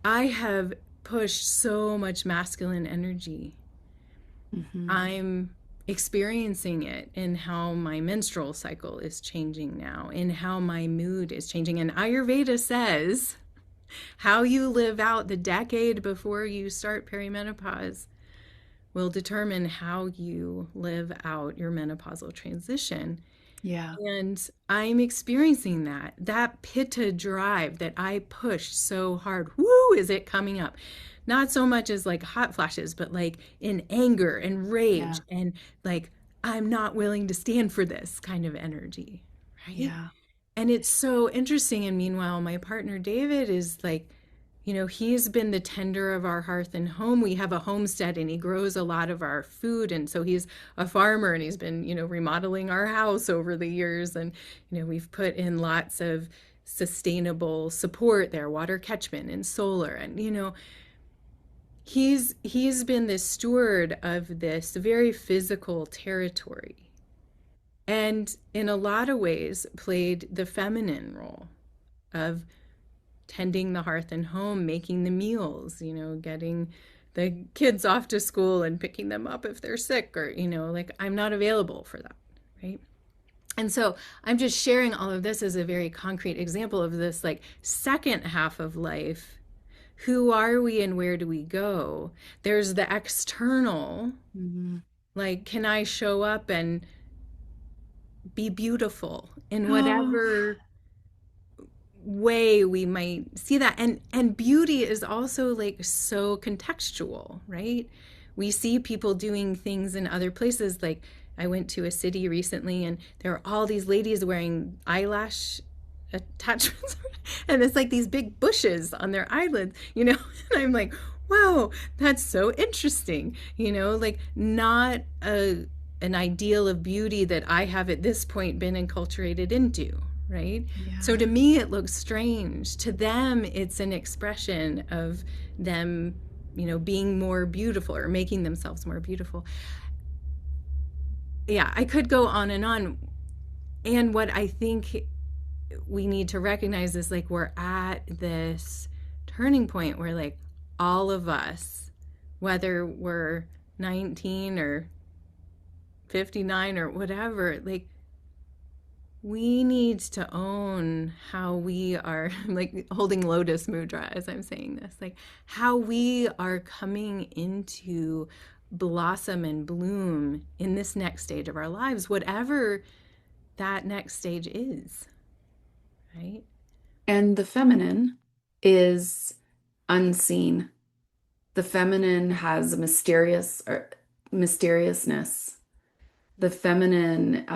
[SPEAKER 2] I have pushed so much masculine energy.
[SPEAKER 1] Hmm.
[SPEAKER 2] I'm experiencing it in how my menstrual cycle is changing now, in how my mood is changing. And Ayurveda says how you live out the decade before you start perimenopause will determine how you live out your menopausal transition.
[SPEAKER 1] Yeah.
[SPEAKER 2] And I'm experiencing that pitta drive that I pushed so hard. Woo, is it coming up? Not so much as like hot flashes, but like in anger and rage
[SPEAKER 1] Yeah.
[SPEAKER 2] and like, I'm not willing to stand for this kind of energy. Right.
[SPEAKER 1] Yeah.
[SPEAKER 2] And it's so interesting. And meanwhile, my partner David is like, he's been the tender of our hearth and home. We have a homestead and he grows a lot of our food. And so he's a farmer and he's been, remodeling our house over the years. And, we've put in lots of sustainable support there, water catchment and solar. And, he's been the steward of this very physical territory. And in a lot of ways played the feminine role of tending the hearth and home, making the meals, getting the kids off to school and picking them up if they're sick or, like I'm not available for that, right? And so I'm just sharing all of this as a very concrete example of this like second half of life. Who are we and where do we go? There's the external,
[SPEAKER 1] Hmm.
[SPEAKER 2] like, can I show up and be beautiful in
[SPEAKER 1] Oh,
[SPEAKER 2] whatever way we might see that, and beauty is also like so contextual, right? We see people doing things in other places. Like I went to a city recently and there were all these ladies wearing eyelash attachments and it's like these big bushes on their eyelids, and I'm like, wow, that's so interesting, like not an ideal of beauty that I have at this point been enculturated into, right? So
[SPEAKER 1] yeah.
[SPEAKER 2] to me, it looks strange. To them, it's an expression of them, being more beautiful or making themselves more beautiful. Yeah, I could go on and on. And what I think we need to recognize is like we're at this turning point where like all of us, whether we're 19 or 59 or whatever, like we need to own how we are like holding lotus mudra as I'm saying this, like how we are coming into blossom and bloom in this next stage of our lives, whatever that next stage is, right?
[SPEAKER 1] And the feminine is unseen. The feminine has a mysterious or mysteriousness. The feminine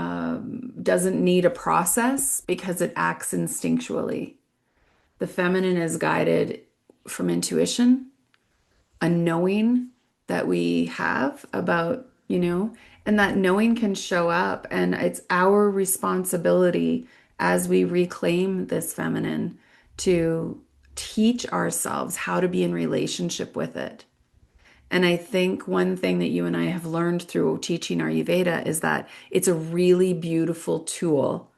[SPEAKER 1] doesn't need a process because it acts instinctually. The feminine is guided from intuition, a knowing that we have about, and that knowing can show up. And it's our responsibility as we reclaim this feminine to teach ourselves how to be in relationship with it. And I think one thing that you and I have learned through teaching Ayurveda is that it's a really beautiful tool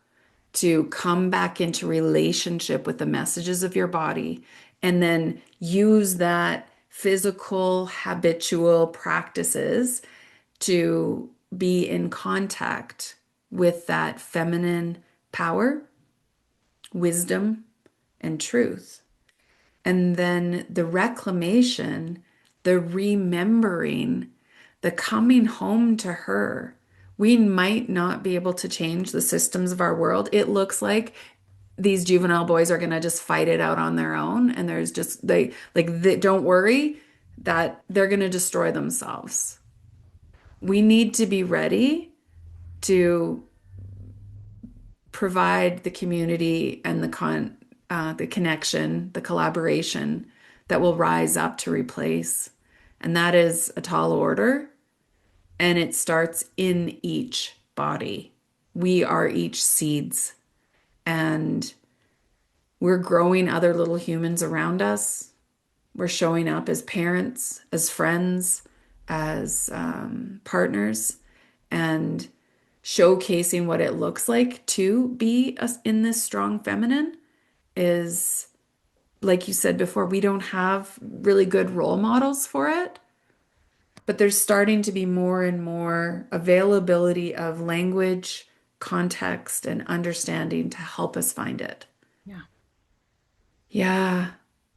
[SPEAKER 1] to come back into relationship with the messages of your body and then use that physical, habitual practices to be in contact with that feminine power, wisdom, and truth. And then the reclamation, the remembering, the coming home to her. We might not be able to change the systems of our world. It looks like these juvenile boys are going to just fight it out on their own. And there's just, they don't worry that they're going to destroy themselves. We need to be ready to provide the community and the connection, the collaboration that will rise up to replace. And that is a tall order. And it starts in each body. We are each seeds. And we're growing other little humans around us. We're showing up as parents, as friends, as partners, and showcasing what it looks like to be in this strong feminine is, like you said before, we don't have really good role models for it, but there's starting to be more and more availability of language, context, and understanding to help us find it.
[SPEAKER 2] Yeah,
[SPEAKER 1] Yeah.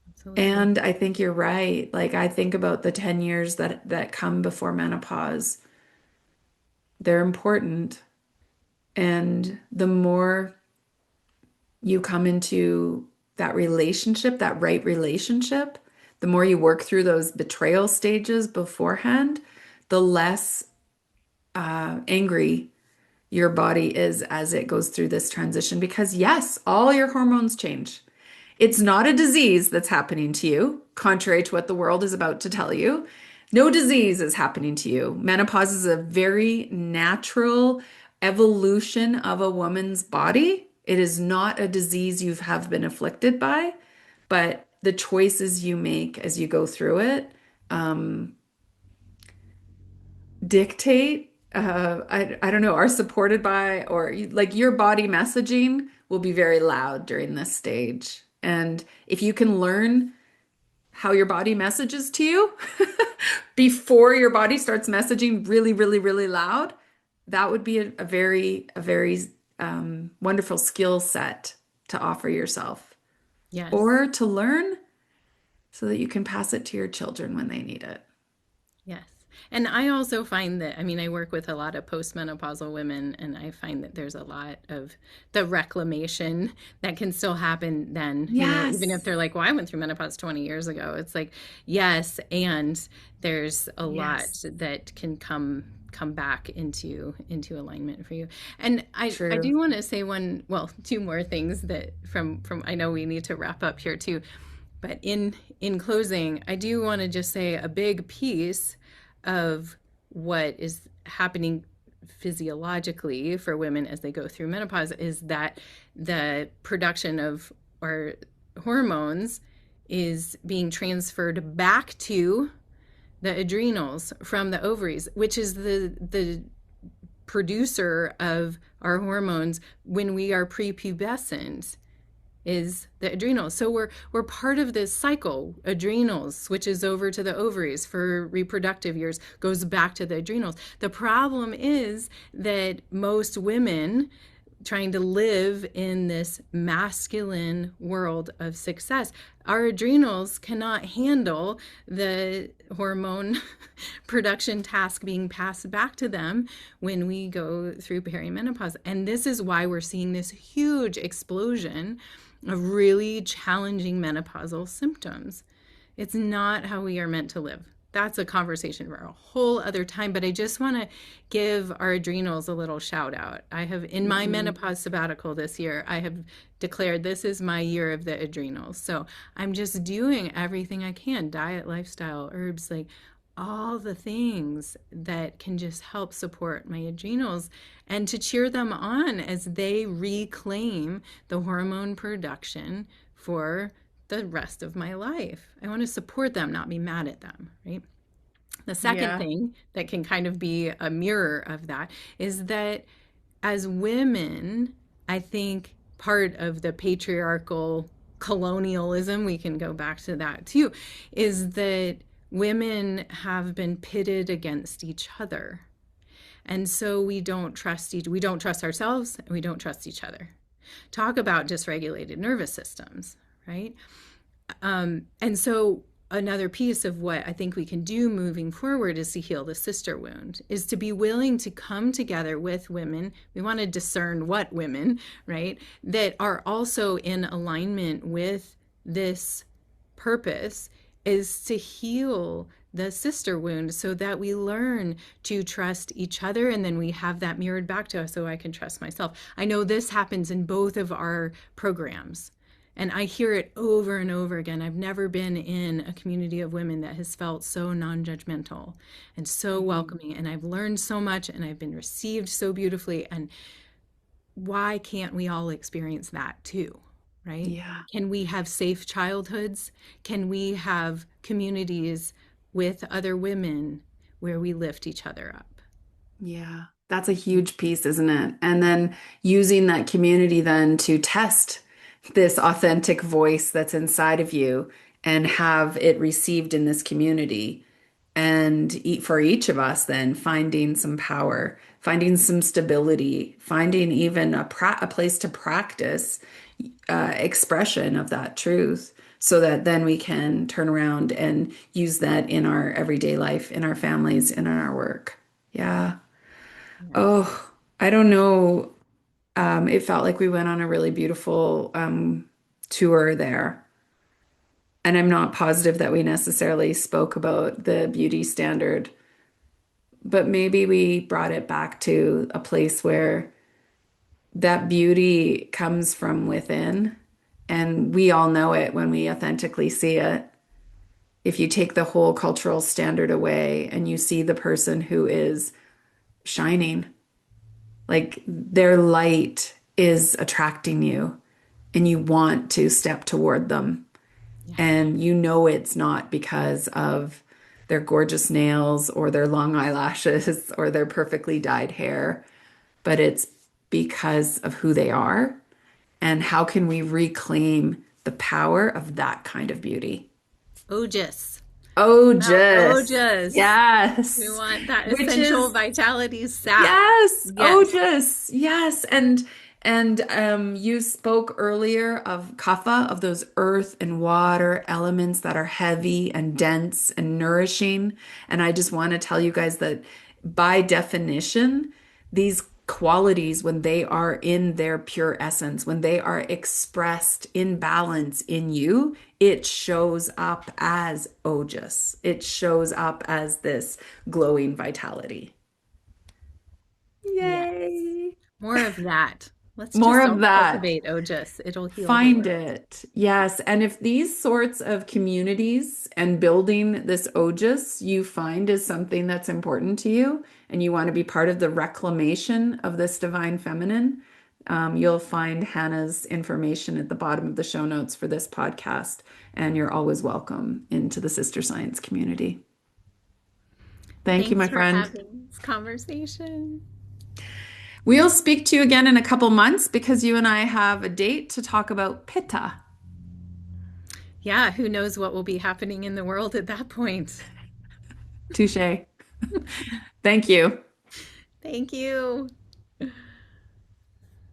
[SPEAKER 2] absolutely.
[SPEAKER 1] And I think you're right. Like I think about the 10 years that come before menopause. They're important. And the more you come into that relationship, that right relationship, the more you work through those betrayal stages beforehand, the less angry your body is as it goes through this transition. Because, yes, all your hormones change. It's not a disease that's happening to you, contrary to what the world is about to tell you. No disease is happening to you. Menopause is a very natural evolution of a woman's body. It is not a disease you have been afflicted by, but the choices you make as you go through it dictate, I don't know, are supported by, or like your body messaging will be very loud during this stage. And if you can learn how your body messages to you before your body starts messaging really, really, really loud, that would be a very wonderful skill set to offer yourself
[SPEAKER 2] Yes.
[SPEAKER 1] or to learn so that you can pass it to your children when they need it.
[SPEAKER 2] Yes. And I also find that, I mean, I work with a lot of postmenopausal women, and I find that there's a lot of the reclamation that can still happen then, even if
[SPEAKER 1] Yes.
[SPEAKER 2] they're like, well, I went through menopause 20 years ago. It's like, yes, and there's a lot
[SPEAKER 1] Yes.
[SPEAKER 2] that can come back into alignment for you. And I
[SPEAKER 1] True.
[SPEAKER 2] do want to say two more things that from I know we need to wrap up here too. But in closing, I do want to just say a big piece of what is happening physiologically for women as they go through menopause is that the production of our hormones is being transferred back to the adrenals from the ovaries, which is the producer of our hormones when we are prepubescent is the adrenals. So we're part of this cycle. Adrenals switches over to the ovaries for reproductive years, goes back to the adrenals. The problem is that most women trying to live in this masculine world of success, our adrenals cannot handle the hormone production task being passed back to them when we go through perimenopause. And this is why we're seeing this huge explosion of really challenging menopausal symptoms. It's not how we are meant to live. That's a conversation for a whole other time, but I just want to give our adrenals a little shout out. I have, in my
[SPEAKER 1] Mhm.
[SPEAKER 2] menopause sabbatical this year, I have declared this is my year of the adrenals. So I'm just doing everything I can, diet, lifestyle, herbs, like all the things that can just help support my adrenals and to cheer them on as they reclaim the hormone production for the rest of my life. I want to support them, not be mad at them, right? The second
[SPEAKER 1] Yeah.
[SPEAKER 2] thing that can kind of be a mirror of that is that as women, I think part of the patriarchal colonialism, we can go back to that too, is that women have been pitted against each other. And so we don't trust ourselves and we don't trust each other. Talk about dysregulated nervous systems, right? And so another piece of what I think we can do moving forward is to heal the sister wound, is to be willing to come together with women. We want to discern what women, right, that are also in alignment with this purpose, is to heal the sister wound so that we learn to trust each other and then we have that mirrored back to us so I can trust myself. I know this happens in both of our programs. And I hear it over and over again. I've never been in a community of women that has felt so non judgmental and so
[SPEAKER 1] Mhm.
[SPEAKER 2] welcoming. And I've learned so much and I've been received so beautifully. And why can't we all experience that too? Right?
[SPEAKER 1] Yeah.
[SPEAKER 2] Can we have safe childhoods? Can we have communities with other women where we lift each other up?
[SPEAKER 1] Yeah. That's a huge piece, isn't it? And then using that community then to test this authentic voice that's inside of you and have it received in this community. And for each of us, then finding some power, finding some stability, finding even a place to practice expression of that truth so that then we can turn around and use that in our everyday life, in our families, and in our work. Yeah.
[SPEAKER 2] Yes.
[SPEAKER 1] Oh, I don't know. It felt like we went on a really beautiful tour there. And I'm not positive that we necessarily spoke about the beauty standard, but maybe we brought it back to a place where that beauty comes from within. And we all know it when we authentically see it. If you take the whole cultural standard away and you see the person who is shining, like their light is attracting you and you want to step toward them.
[SPEAKER 2] Yeah.
[SPEAKER 1] And you know it's not because of their gorgeous nails or their long eyelashes or their perfectly dyed hair, but it's because of who they are. And how can we reclaim the power of that kind of beauty?
[SPEAKER 2] Ojus.
[SPEAKER 1] Oh,
[SPEAKER 2] About
[SPEAKER 1] just
[SPEAKER 2] Ojus. We
[SPEAKER 1] yes.
[SPEAKER 2] want that
[SPEAKER 1] Which
[SPEAKER 2] essential
[SPEAKER 1] is
[SPEAKER 2] vitality sap.
[SPEAKER 1] yes,
[SPEAKER 2] Yes.
[SPEAKER 1] Otis. Yes. And you spoke earlier of kapha, of those earth and water elements that are heavy and dense and nourishing. And I just want to tell you guys that by definition, these qualities, when they are in their pure essence, when they are expressed in balance in you, it shows up as ojas. It shows up as this glowing vitality.
[SPEAKER 2] Yes.
[SPEAKER 1] Yay.
[SPEAKER 2] More of that. Let's
[SPEAKER 1] More
[SPEAKER 2] just
[SPEAKER 1] of
[SPEAKER 2] self
[SPEAKER 1] that.
[SPEAKER 2] cultivate Ojus. It'll heal the
[SPEAKER 1] Find
[SPEAKER 2] world.
[SPEAKER 1] it. Yes. And if these sorts of communities and building this OJIS you find is something that's important to you and you want to be part of the reclamation of this divine feminine, you'll find Hannah's information at the bottom of the show notes for this podcast. And you're always welcome into the Sister Science community. Thank you, my
[SPEAKER 2] Thanks for
[SPEAKER 1] friend.
[SPEAKER 2] having this conversation.
[SPEAKER 1] We'll speak to you again in a couple months because you and I have a date to talk about Pitta.
[SPEAKER 2] Yeah, who knows what will be happening in the world at that point.
[SPEAKER 1] Touche. Thank you.
[SPEAKER 2] Thank you.